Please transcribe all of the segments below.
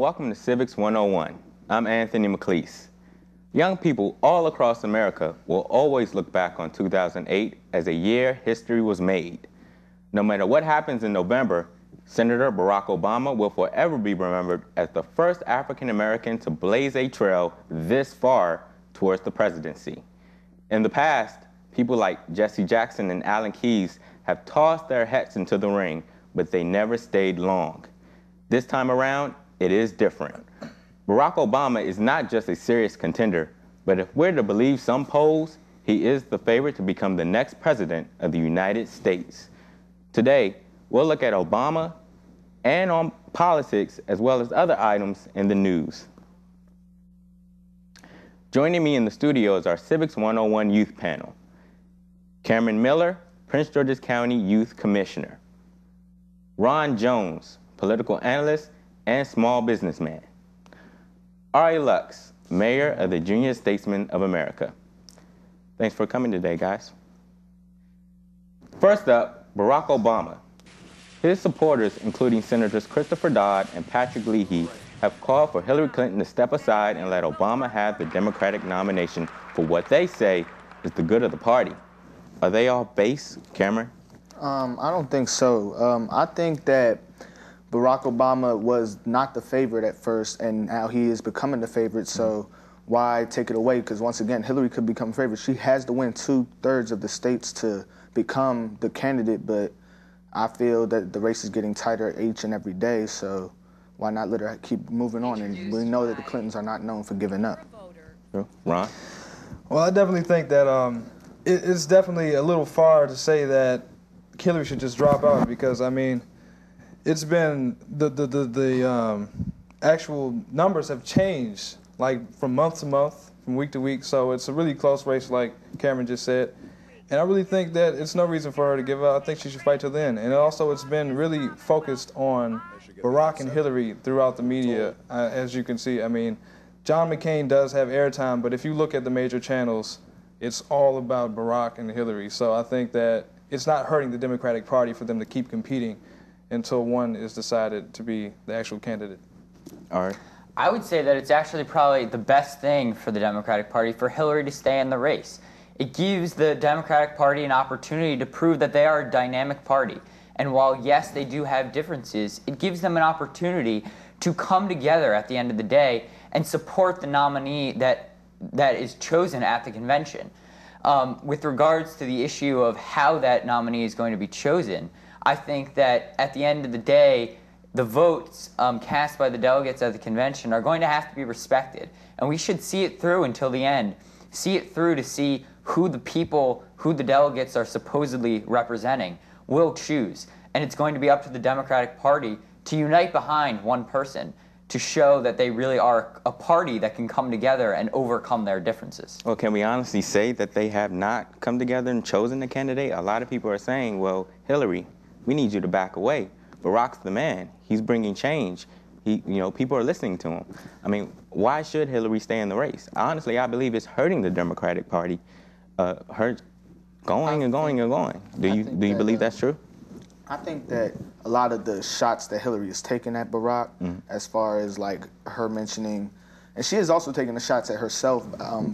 welcome to Civics 101. I'm Anthony McLeese. Young people all across America will always look back on 2008 as a year history was made. No matter what happens in November, Senator Barack Obama will forever be remembered as the first African American to blaze a trail this far towards the presidency. In the past, people like Jesse Jackson and Alan Keyes have tossed their hats into the ring, but they never stayed long. This time around, it is different. Barack Obama is not just a serious contender, but if we're to believe some polls, he is the favorite to become the next president of the United States. Today, we'll look at Obama and on politics as well as other items in the news. Joining me in the studio is our Civics 101 Youth Panel. Cameron Miller, Prince George's County Youth Commissioner. Ron Jones, political analyst and small businessman. Ari Lux, Mayor of the Junior Statesmen of America. Thanks for coming today, guys. First up, Barack Obama. His supporters, including Senators Christopher Dodd and Patrick Leahy, have called for Hillary Clinton to step aside and let Obama have the Democratic nomination for what they say is the good of the party. Are they all base, Cameron? I don't think so. I think that Barack Obama was not the favorite at first, and now he is becoming the favorite, so why take it away? Because once again, Hillary could become favorite. She has to win 2/3 of the states to become the candidate, but I feel that the race is getting tighter each and every day, so why not let her keep moving on? And we know that the Clintons are not known for giving up. Ron? Well, I definitely think that it's definitely a little far to say that Hillary should just drop out, because, I mean, it's been, the actual numbers have changed, like from month to month, from week to week, so it's a really close race, like Cameron just said. And I really think that it's no reason for her to give up. I think she should fight till the end. And also, it's been really focused on Barack and Hillary throughout the media, as you can see. I mean, John McCain does have airtime, but if you look at the major channels, it's all about Barack and Hillary. So I think that it's not hurting the Democratic Party for them to keep competing until one is decided to be the actual candidate. All right. I would say that it's actually probably the best thing for the Democratic Party for Hillary to stay in the race. It gives the Democratic Party an opportunity to prove that they are a dynamic party. And while, yes, they do have differences, it gives them an opportunity to come together at the end of the day and support the nominee that is chosen at the convention. With regards to the issue of how that nominee is going to be chosen, I think that at the end of the day, the votes cast by the delegates at the convention are going to have to be respected. And we should see it through until the end. See it through to see who the people, who the delegates are supposedly representing, will choose. And it's going to be up to the Democratic Party to unite behind one person to show that they really are a party that can come together and overcome their differences. Well, can we honestly say that they have not come together and chosen a candidate? A lot of people are saying, well, Hillary, we need you to back away. Barack's the man. He's bringing change. People are listening to him. I mean, why should Hillary stay in the race? Honestly, I believe it's hurting the Democratic Party. Going and going and going. Do you believe that's true? I think that a lot of the shots that Hillary is taking at Barack, as far as like her mentioning, and she is also taking the shots at herself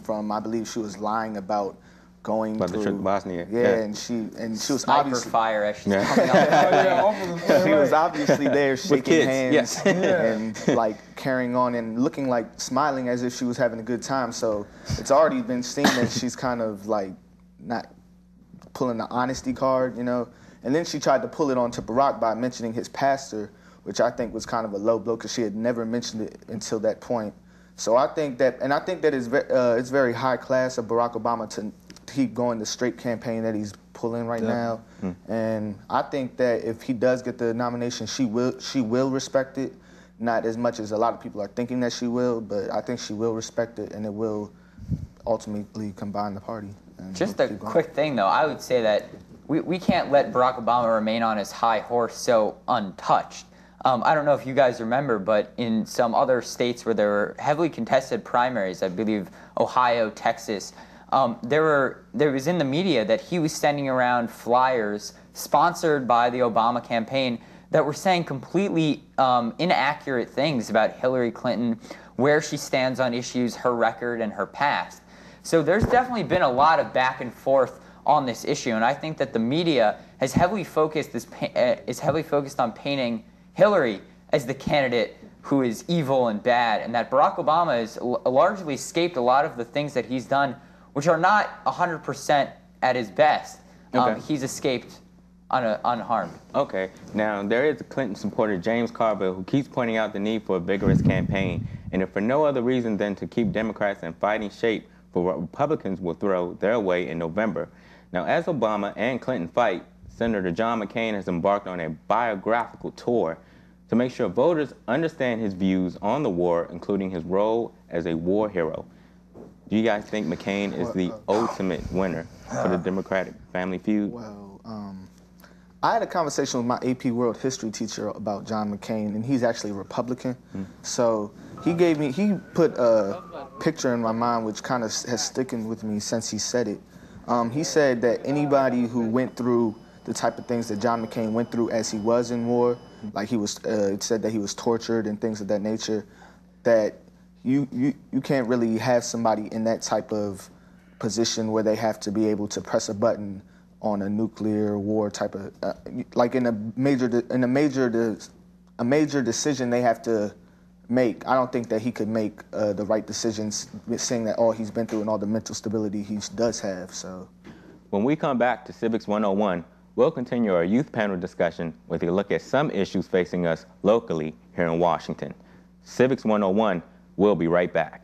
from, I believe she was lying about going about the trip to Bosnia. Yeah, and she was Sniper obviously fire as she's coming up. she was obviously there shaking kids, hands yes. and like carrying on and looking like smiling as if she was having a good time. So it's already been seen that she's kind of like not pulling the honesty card, And then she tried to pull it onto Barack by mentioning his pastor, which I think was kind of a low blow because she had never mentioned it until that point. So I think that it's very high class of Barack Obama to keep going the straight campaign that he's pulling right now. And I think that if he does get the nomination, she will respect it. Not as much as a lot of people are thinking that she will, but I think she will respect it, and it will ultimately combine the party. Just a quick thing, though. I would say that we can't let Barack Obama remain on his high horse so untouched. I don't know if you guys remember, but in some other states where there were heavily contested primaries, I believe Ohio, Texas, there was in the media that he was sending around flyers sponsored by the Obama campaign that were saying completely inaccurate things about Hillary Clinton, where she stands on issues, her record, and her past. So there's definitely been a lot of back and forth on this issue, and I think that the media has heavily focused on painting Hillary as the candidate who is evil and bad, and that Barack Obama has largely escaped a lot of the things that he's done, which are not 100% at his best. Okay. He's escaped unharmed. Okay. Now, there is a Clinton supporter, James Carville, who keeps pointing out the need for a vigorous campaign, and if for no other reason than to keep Democrats in fighting shape for what Republicans will throw their way in November. Now, as Obama and Clinton fight, Senator John McCain has embarked on a biographical tour to make sure voters understand his views on the war, including his role as a war hero. Do you guys think McCain is the ultimate winner for the Democratic Family Feud? Well, I had a conversation with my AP World History teacher about John McCain, and he's actually a Republican. So he put a picture in my mind which kind of has sticking with me since he said it. He said that anybody who went through the type of things that John McCain went through as he was in war, like he was, it said that he was tortured and things of that nature, that you can't really have somebody in that type of position where they have to be able to press a button on a nuclear war type of, like in a major decision they have to make. I don't think that he could make the right decisions, seeing that all he's been through and all the mental stability he does have. So, when we come back to Civics 101, we'll continue our youth panel discussion with a look at some issues facing us locally here in Washington. Civics 101, we'll be right back.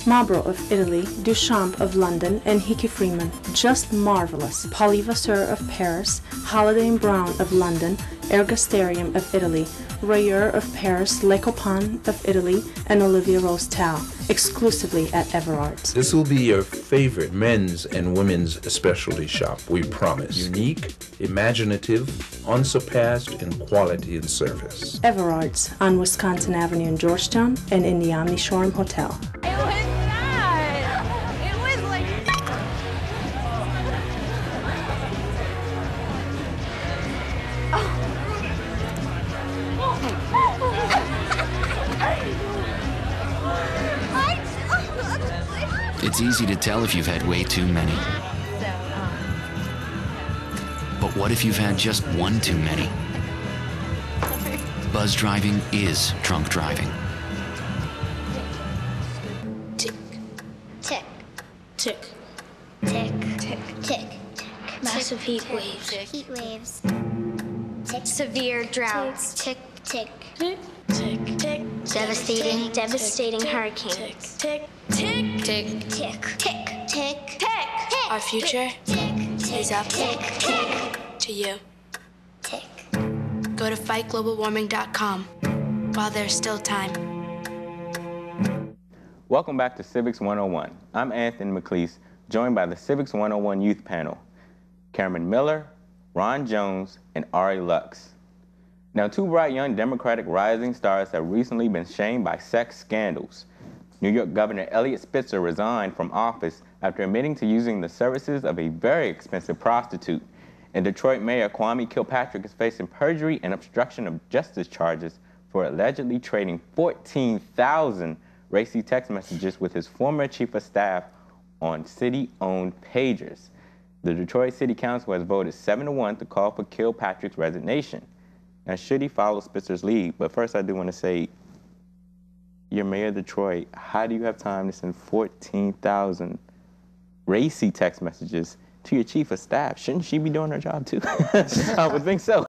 Marlborough of Italy, Duchamp of London, and Hickey Freeman, just marvelous. Polyvasseur of Paris, Halliday and Brown of London, Ergasterium of Italy, Rayeur of Paris, Le Copain of Italy, and Olivia Rose Tal, exclusively at Everard's. This will be your favorite men's and women's specialty shop, we promise. Unique, imaginative, unsurpassed in quality and service. Everard's on Wisconsin Avenue in Georgetown and in the Omni Shoreham Hotel. It's easy to tell if you've had way too many. But what if you've had just one too many? Buzz driving is drunk driving. Tick, tick, tick, tick, tick, tick, tick. Massive heat waves. Heat waves. Tick. Severe droughts. Tick, tick, tick, tick, tick. Devastating hurricanes. Tick, tick, tick, tick, tick, tick, tick. Our future is up to you. Tick. Go to fightglobalwarming.com while there's still time. Welcome back to Civics 101. I'm Anthony McLeese, joined by the Civics 101 youth panel, Cameron Miller, Ron Jones, and Ari Lux. Now, two bright young Democratic rising stars have recently been shamed by sex scandals. New York Governor Eliot Spitzer resigned from office after admitting to using the services of a very expensive prostitute. And Detroit Mayor Kwame Kilpatrick is facing perjury and obstruction of justice charges for allegedly trading 14,000 racy text messages with his former chief of staff on city-owned pagers. The Detroit City Council has voted 7-1 to call for Kilpatrick's resignation. Now, should he follow Spitzer's lead? But first, I do want to say, you're mayor of Detroit. How do you have time to send 14,000 racy text messages to your chief of staff? Shouldn't she be doing her job, too? I would think so.